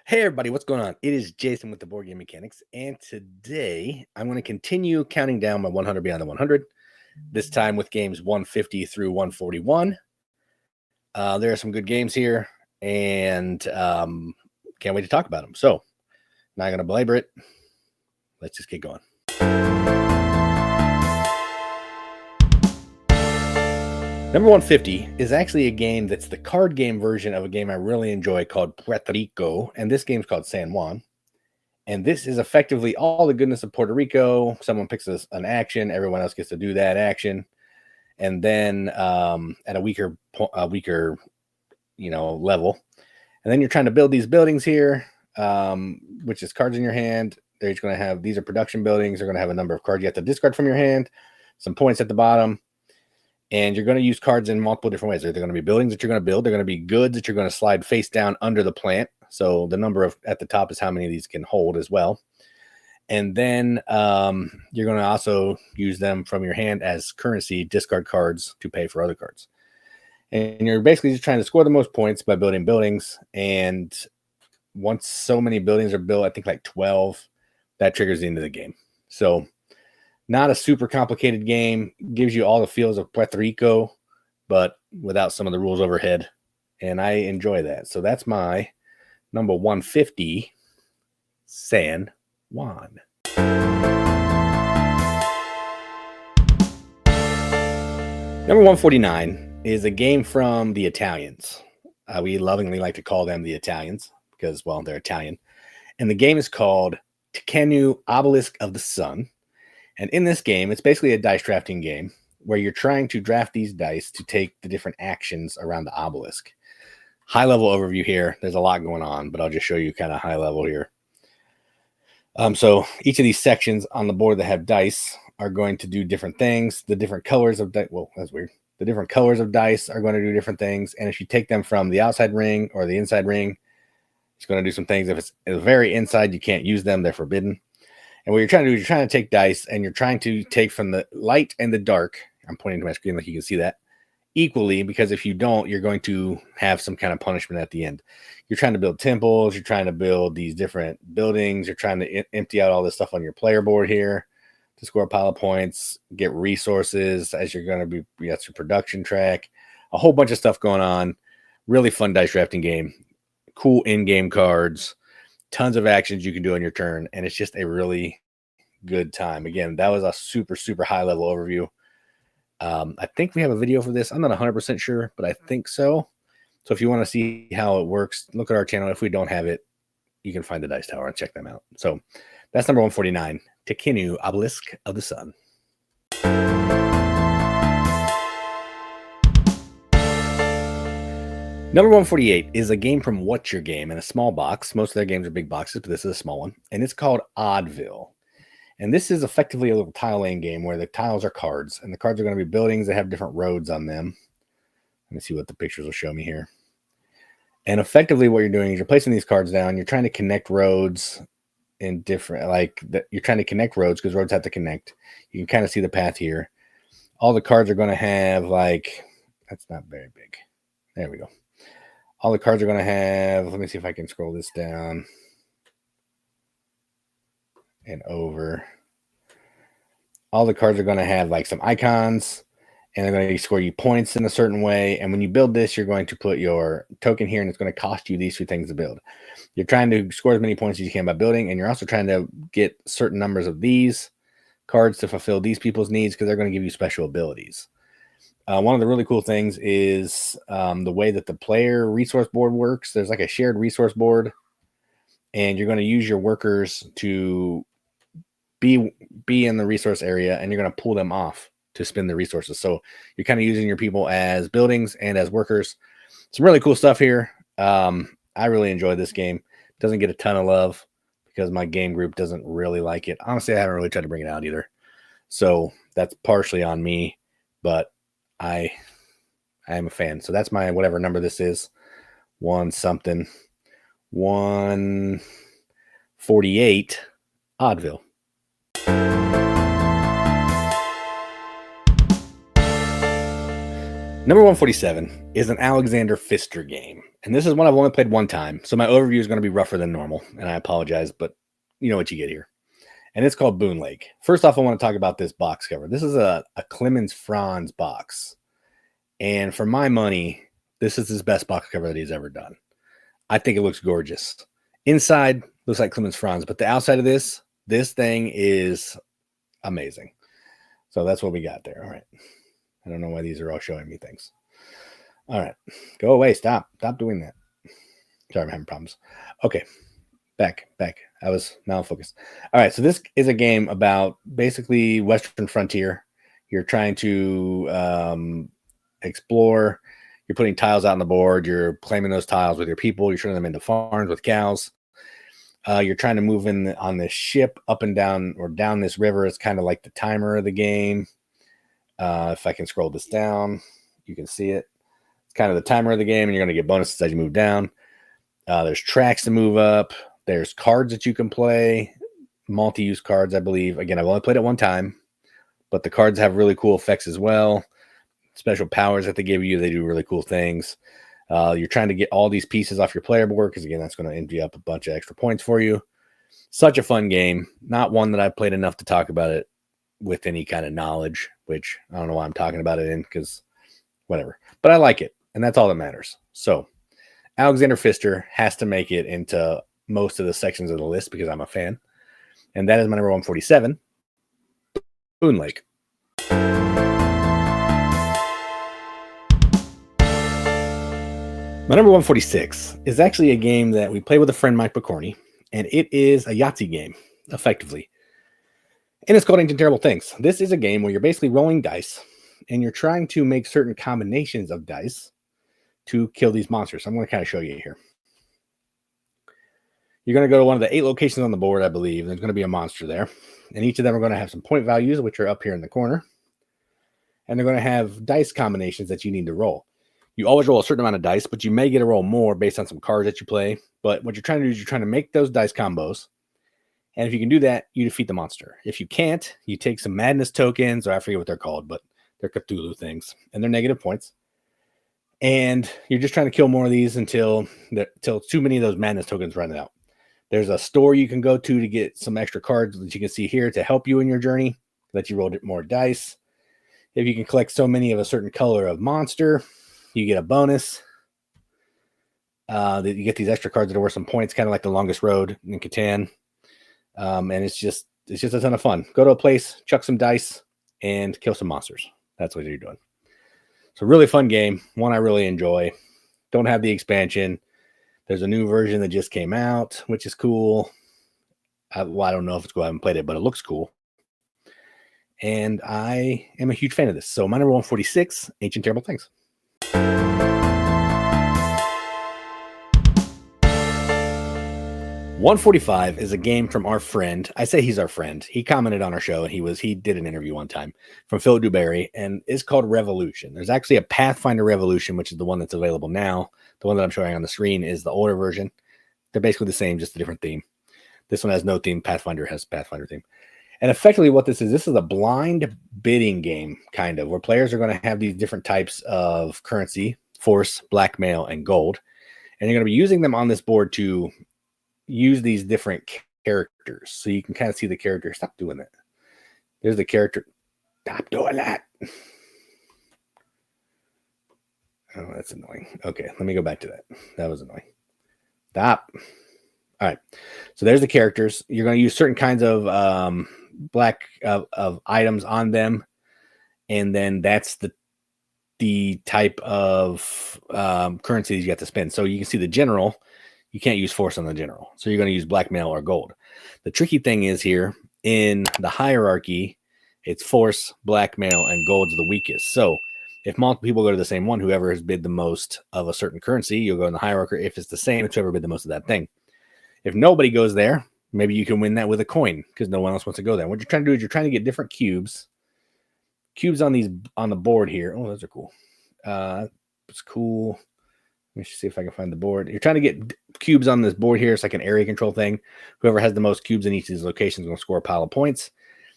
Hey everybody, what's going on? It is Jason with the Board Game Mechanics, and today I'm going to continue counting down my 100 Beyond the 100. This time with games 150 through 141. There are some good games here, and can't wait to talk about them. So, not going to belabor it. Let's just get going. Number 150 is actually a game that's the card game version of a game I really enjoy called Puerto Rico, and this game's called San Juan. And this is effectively all the goodness of Puerto Rico. Someone picks an action, everyone else gets to do that action, and then at a weaker level, and then you're trying to build these buildings here, which is cards in your hand. They're each going to have, these are production buildings. They're going to have a number of cards you have to discard from your hand, some points at the bottom. And you're going to use cards in multiple different ways. They're going to be buildings that you're going to build. They're going to be goods that you're going to slide face down under the plant. So the number of at the top is how many of these can hold as well. And then you're going to also use them from your hand as currency, discard cards to pay for other cards. And you're basically just trying to score the most points by building buildings. And once so many buildings are built, I think like 12, that triggers the end of the game. So not a super complicated game. Gives you all the feels of Puerto Rico, but without some of the rules overhead. And I enjoy that. So that's my number 150, San Juan. Number 149 is a game from the Italians. We lovingly like to call them the Italians because, well, they're Italian. And the game is called Tekenu Obelisk of the Sun. And in this game, it's basically a dice drafting game where you're trying to draft these dice to take the different actions around the obelisk. High level overview here. There's a lot going on, but I'll just show you kind of high level here. So each of these sections on the board that have dice are going to do different things. The different colors of dice, well, that's weird. The different colors of dice are going to do different things. And if you take them from the outside ring or the inside ring, it's going to do some things. If it's very inside, you can't use them. They're forbidden. And what you're trying to do is you're trying to take dice and you're trying to take from the light and the dark. I'm pointing to my screen like you can see that equally, because if you don't, you're going to have some kind of punishment at the end. You're trying to build temples. You're trying to build these different buildings. You're trying to empty out all this stuff on your player board here to score a pile of points, get resources as you're going to be, that's your production track, a whole bunch of stuff going on. Really fun dice drafting game. Cool in-game cards. Tons of actions you can do on your turn, and it's just a really good time. Again, that was a super, super high level overview. I think we have a video for this. I'm not 100% sure, but I think so. So if you want to see how it works, look at our channel. If we don't have it, you can find the Dice Tower and check them out. So that's number 149, Tekenu Obelisk of the Sun. Number 148 is a game from What's Your Game in a small box. Most of their games are big boxes, but this is a small one. And it's called Oddville. And this is effectively a little tile laying game where the tiles are cards. And the cards are going to be buildings that have different roads on them. Let me see what the pictures will show me here. And effectively what you're doing is you're placing these cards down. You're trying to connect roads in different, you're trying to connect roads because roads have to connect. You can kind of see the path here. All the cards are going to have that's not very big. There we go. All the cards are going to have, let me see if I can scroll this down and over. All the cards are going to have some icons, and they're going to score you points in a certain way. And when you build this, you're going to put your token here, and it's going to cost you these two things to build. You're trying to score as many points as you can by building, and you're also trying to get certain numbers of these cards to fulfill these people's needs because they're going to give you special abilities. One of the really cool things is the way that the player resource board works. There's a shared resource board, and you're going to use your workers to be in the resource area, and you're going to pull them off to spend the resources. So you're kind of using your people as buildings and as workers. Some really cool stuff here. I really enjoy this game. It doesn't get a ton of love because my game group doesn't really like it. Honestly, I haven't really tried to bring it out either. So that's partially on me, but I am a fan. So that's my whatever number this is. 148, Oddville. Number 147 is an Alexander Pfister game. And this is one I've only played one time. So my overview is going to be rougher than normal. And I apologize, but you know what you get here. And it's called Boon Lake. First off, I want to talk about this box cover. This is a Clemens Franz box. And for my money, this is his best box cover that he's ever done. I think it looks gorgeous. Inside looks like Clemens Franz, but the outside of this thing is amazing. So that's what we got there. All right. I don't know why these are all showing me things. All right. Go away. Stop doing that. Sorry, I'm having problems. Okay. Back. I was now focused. All right. So this is a game about basically Western frontier. You're trying to explore. You're putting tiles out on the board. You're claiming those tiles with your people. You're turning them into farms with cows. You're trying to move in on this ship up and down or down this river. It's kind of like the timer of the game. If I can scroll this down, you can see it. It's kind of the timer of the game, and you're going to get bonuses as you move down. There's tracks to move up. There's cards that you can play, multi-use cards, I believe. Again, I've only played it one time, but the cards have really cool effects as well. Special powers that they give you, they do really cool things. You're trying to get all these pieces off your player board because, again, that's going to empty up a bunch of extra points for you. Such a fun game. Not one that I've played enough to talk about it with any kind of knowledge, which I don't know why I'm talking about it in because whatever. But I like it, and that's all that matters. So Alexander Pfister has to make it into most of the sections of the list because I'm a fan. And that is my number 147, Boon Lake. My number 146 is actually a game that we play with a friend, Mike Picorni, and it is a Yahtzee game, effectively. And it's called Ancient Terrible Things. This is a game where you're basically rolling dice, and you're trying to make certain combinations of dice to kill these monsters. So I'm going to kind of show you here. You're going to go to one of the 8 locations on the board, I believe. There's going to be a monster there. And each of them are going to have some point values, which are up here in the corner. And they're going to have dice combinations that you need to roll. You always roll a certain amount of dice, but you may get to roll more based on some cards that you play. But what you're trying to do is you're trying to make those dice combos. And if you can do that, you defeat the monster. If you can't, you take some madness tokens, or I forget what they're called, but they're Cthulhu things. And they're negative points. And you're just trying to kill more of these until too many of those madness tokens run out. There's a store you can go to get some extra cards that you can see here to help you in your journey, that you rolled more dice. If you can collect so many of a certain color of monster, you get a bonus. That you get these extra cards that are worth some points, kind of like the Longest Road in Catan. And it's just a ton of fun. Go to a place, chuck some dice, and kill some monsters. That's what you're doing. It's a really fun game, one I really enjoy. Don't have the expansion. There's a new version that just came out, which is cool. I don't know if it's cool. I haven't played it, but it looks cool. And I am a huge fan of this. So my number 146, Ancient Terrible Things. 145 is a game from our friend. I say he's our friend. He commented on our show, and he did an interview one time from Philip Dewberry, and it's called Revolution. There's actually a Pathfinder Revolution, which is the one that's available now. The one that I'm showing on the screen is the older version. They're basically the same, just a different theme. This one has no theme. Pathfinder has Pathfinder theme. And effectively what this is a blind bidding game, kind of, where players are going to have these different types of currency, force, blackmail, and gold. And you're going to be using them on this board to use these different characters. So you can kind of see the character. Stop doing that. There's the character. Stop doing that. Oh, that's annoying. Okay, let me go back to that. That was annoying. Stop. All right. So there's the characters. You're going to use certain kinds of of items on them, and then that's the type of currencies you have to spend. So you can see the general. You can't use force on the general. So you're going to use blackmail or gold. The tricky thing is here in the hierarchy, it's force, blackmail, and gold's the weakest. So if multiple people go to the same one, whoever has bid the most of a certain currency, you'll go in the hierarchy. If it's the same, it's whoever bid the most of that thing. If nobody goes there, maybe you can win that with a coin because no one else wants to go there. What you're trying to do is you're trying to get different cubes on the board here. Oh, those are cool. It's cool. Let me see if I can find the board. You're trying to get cubes on this board here. It's like an area control thing. Whoever has the most cubes in each of these locations is going to score a pile of points.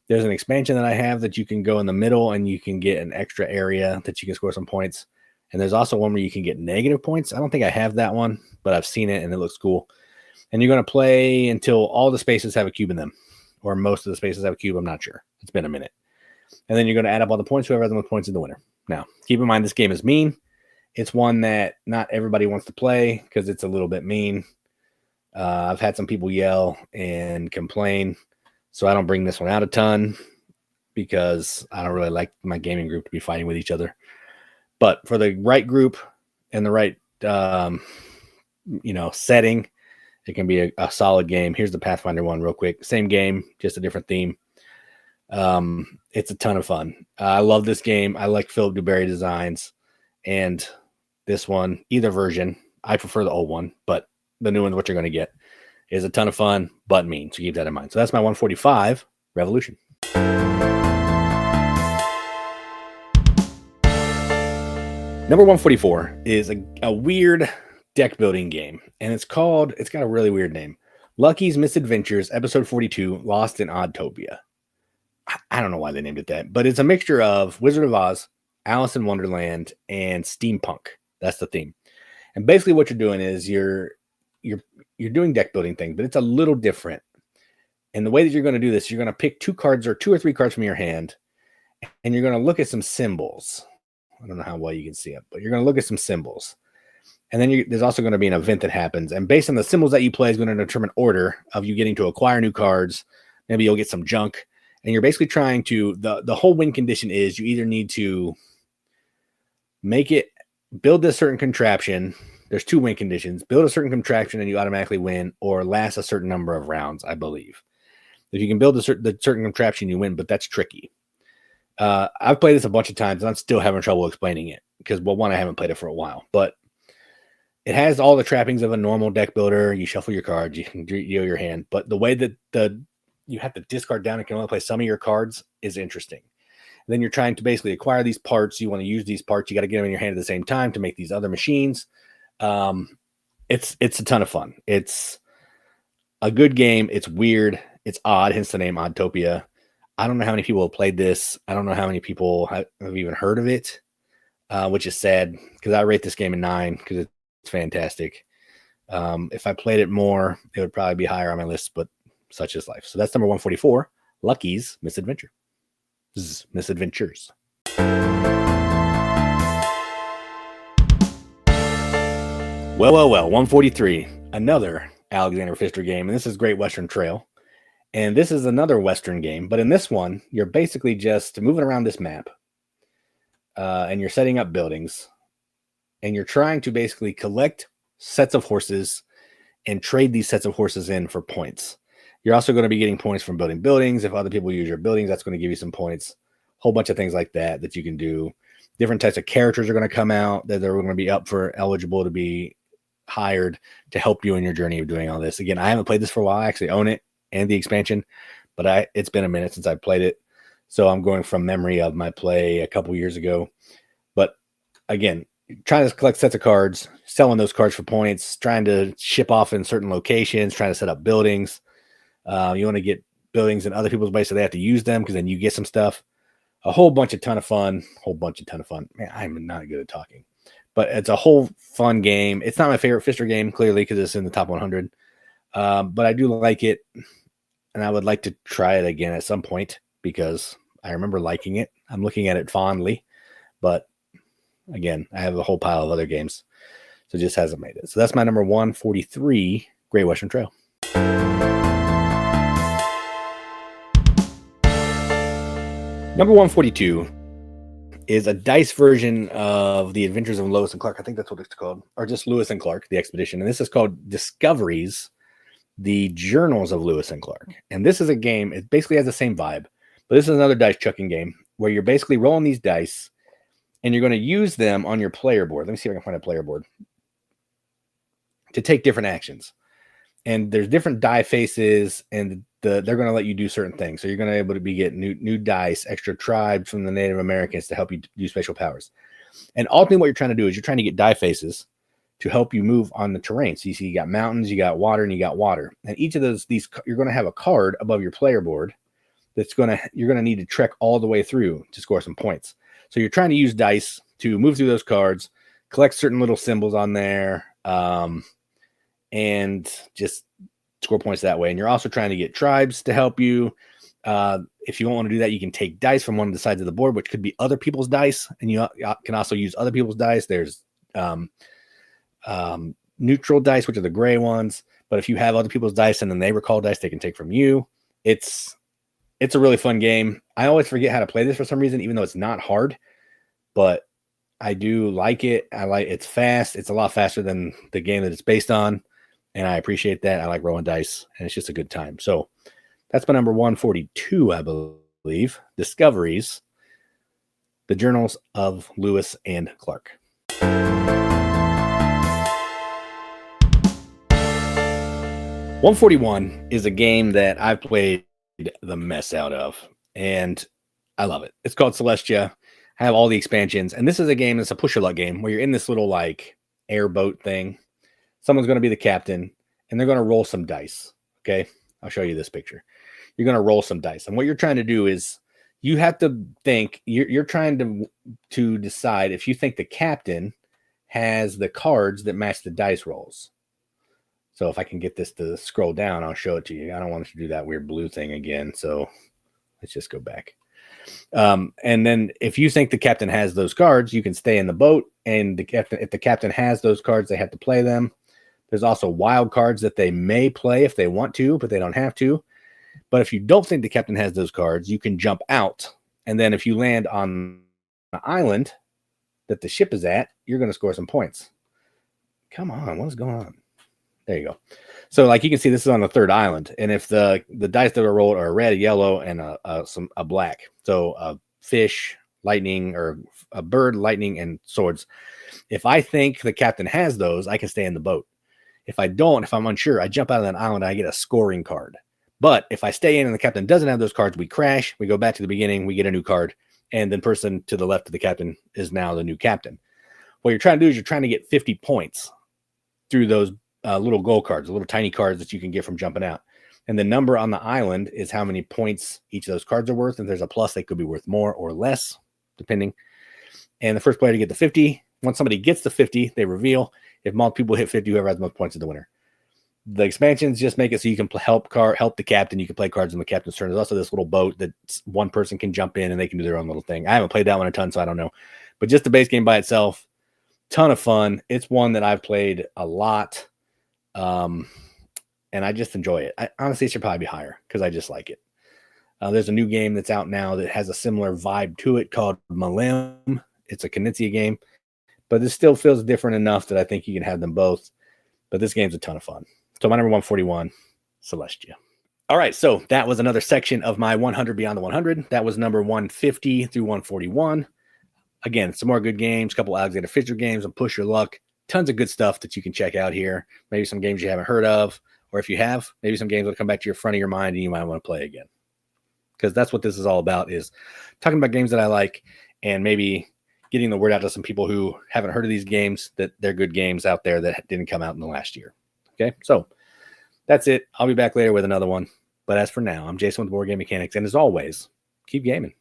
There's an expansion that I have that you can go in the middle and you can get an extra area that you can score some points. And there's also one where you can get negative points. I don't think I have that one, but I've seen it and it looks cool. And you're going to play until all the spaces have a cube in them, or most of the spaces have a cube. I'm not sure. It's been a minute. And then you're going to add up all the points. Whoever has the most points is the winner. Now, keep in mind, this game is mean. It's one that not everybody wants to play because it's a little bit mean. I've had some people yell and complain, so I don't bring this one out a ton because I don't really like my gaming group to be fighting with each other. But for the right group and the right, setting, it can be a solid game. Here's the Pathfinder one real quick. Same game, just a different theme. It's a ton of fun. I love this game. I like Philip DuBarry designs, and this one, either version, I prefer the old one, but the new one's what you're going to get, is a ton of fun, but mean. So keep that in mind. So that's my 145 Revolution. Number 144 is a weird deck building game, and it's got a really weird name. Lucky's Misadventures, Episode 42, Lost in Oddtopia. I don't know why they named it that, but it's a mixture of Wizard of Oz, Alice in Wonderland, and steampunk. That's the theme. And basically what you're doing is you're doing deck building thing, but it's a little different. And the way that you're going to do this, you're going to pick 2 cards or 2 or 3 cards from your hand, and you're going to look at some symbols. I don't know how well you can see it, but you're going to look at some symbols. And then there's also going to be an event that happens. And based on the symbols that you play is going to determine order of you getting to acquire new cards. Maybe you'll get some junk. And you're basically trying to, the whole win condition is you either need to build this certain contraption. There's 2 win conditions. Build a certain contraption and you automatically win, or last a certain number of rounds, I believe. If you can build the certain contraption, you win, but that's tricky. I've played this a bunch of times and I'm still having trouble explaining it because, well, one, I haven't played it for a while, but it has all the trappings of a normal deck builder. You shuffle your cards, you can deal your hand, but the way that you have to discard down and can only play some of your cards is interesting. And then you're trying to basically acquire these parts. You want to use these parts. You got to get them in your hand at the same time to make these other machines. It's a ton of fun. It's a good game. It's weird. It's odd, hence the name Oddtopia. I don't know how many people have played this. I don't know how many people have even heard of it, which is sad because I rate this game a 9 because it's fantastic. If I played it more, it would probably be higher on my list, but such is life. So that's number 144, Lucky's Misadventures. Well, 143, another Alexander Pfister game, and this is Great Western Trail. And this is another Western game, but in this one, you're basically just moving around this map, and you're setting up buildings, and you're trying to basically collect sets of horses and trade these sets of horses in for points. You're also going to be getting points from building buildings. If other people use your buildings, that's going to give you some points. A whole bunch of things like that you can do. Different types of characters are going to come out that they're going to be up for eligible to be hired to help you in your journey of doing all this. Again, I haven't played this for a while. I actually own it and the expansion, but it's been a minute since I played it. So I'm going from memory of my play a couple years ago. But again, trying to collect sets of cards, selling those cards for points, trying to ship off in certain locations, trying to set up buildings. You want to get buildings in other people's base so they have to use them because then you get some stuff. A whole bunch of ton of fun. Man, I'm not good at talking. But it's a whole fun game. It's not my favorite Pfister game, clearly, because it's in the top 100. But I do like it, and I would like to try it again at some point because I remember liking it. I'm looking at it fondly. But again, I have a whole pile of other games, so it just hasn't made it. So that's my number 143, Great Western Trail. Number 142 is a dice version of the Adventures of Lewis and Clark. I think that's what it's called, or just Lewis and Clark, the expedition. And this is called Discoveries, the Journals of Lewis and Clark. And this is a game, it basically has the same vibe, but this is another dice chucking game where you're basically rolling these dice and you're going to use them on your player board. Let me see if I can find a player board to take different actions. And there's different die faces, and they're going to let you do certain things. So you're going to be able to get new dice, extra tribes from the Native Americans to help you do special powers. And ultimately what you're trying to do is you're trying to get die faces to help you move on the terrain. So you see you got mountains, you got water, and you got water. And each of these you're going to have a card above your player board you're going to need to trek all the way through to score some points. So you're trying to use dice to move through those cards collect certain little symbols on there, and just score points that way. And you're also trying to get tribes to help you. If you don't want to do that, you can take dice from one of the sides of the board, which could be other people's dice, and you can also use other people's dice. There's neutral dice, which are the gray ones. But if you have other people's dice and then they recall dice, they can take from you. It's a really fun game. I always forget how to play this for some reason, even though it's not hard. But I do like it. It's fast. It's a lot faster than the game that it's based on, and I appreciate that. I like rolling dice, and it's just a good time. So that's my number 142, I believe. Discoveries, the Journals of Lewis and Clark. 141 is a game that I've played the mess out of, and I love it. It's called Celestia. I have all the expansions, and this is a game that's a push your luck game where you're in this little like airboat thing. Someone's going to be the captain, and they're going to roll some dice. Okay, I'll show you this picture. You're going to roll some dice, and what you're trying to do is you have to think. You're trying to decide if you think the captain has the cards that match the dice rolls. So if I can get this to scroll down, I'll show it to you. I don't want it to do that weird blue thing again. So let's just go back. And then if you think the captain has those cards, you can stay in the boat. And if the captain has those cards, they have to play them. There's also wild cards that they may play if they want to, but they don't have to. But if you don't think the captain has those cards, you can jump out. And then if you land on the island that the ship is at, you're going to score some points. Come on, what is going on? There you go. So like you can see, this is on the third island. And if the dice that are rolled are red, a yellow, and a black. So a fish, lightning, or a bird, lightning, and swords. If I think the captain has those, I can stay in the boat. If I don't, if I'm unsure, I jump out of that island and I get a scoring card. But if I stay in and the captain doesn't have those cards, we crash, we go back to the beginning, we get a new card, and the person to the left of the captain is now the new captain. What you're trying to do is you're trying to get 50 points through those little goal cards, little tiny cards that you can get from jumping out. And the number on the island is how many points each of those cards are worth. And there's a plus, they could be worth more or less, depending. And the first player to get the 50, once somebody gets the 50, they reveal. If multiple people hit 50, whoever has the most points is the winner. The expansions just make it so you can help the captain. You can play cards on the captain's turn. There's also this little boat that one person can jump in and they can do their own little thing. I haven't played that one a ton, so I don't know. But just the base game by itself, ton of fun. It's one that I've played a lot. And I just enjoy it. Honestly, it should probably be higher because I just like it. There's a new game that's out now that has a similar vibe to it called Malim. It's a Knizia game, but it still feels different enough that I think you can have them both. But this game's a ton of fun. So my number 141, Celestia. All right, so that was another section of my 100 Beyond the 100. That was number 150 through 141. Again, some more good games, a couple Alexander Fisher games, and Push Your Luck. Tons of good stuff that you can check out here. Maybe some games you haven't heard of, or if you have, maybe some games will come back to your front of your mind and you might want to play again. Because that's what this is all about, is talking about games that I like and maybe getting the word out to some people who haven't heard of these games, that they're good games out there that didn't come out in the last year. Okay, so that's it. I'll be back later with another one. But as for now, I'm Jason with Boardgame Mechanics, and as always, keep gaming.